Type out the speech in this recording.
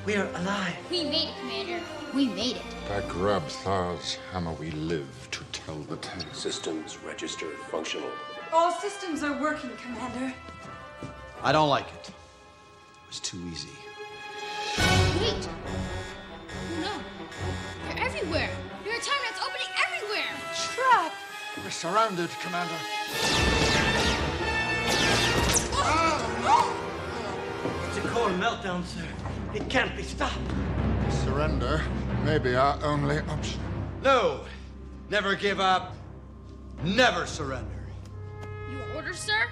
We're alive. We made it, Commander. We made it. By Grubthar's hammer we live to tell the tale. Systems registered functional. All systems are working, Commander. I don't like it. It was too easy. Wait. Oh, no. They're everywhere. There are time rats opening everywhere. Trap! We're surrounded, Commander. It's a core meltdown, sir. It can't be stopped. Surrender may be our only option. No! Never give up. Never surrender. Your orders, sir?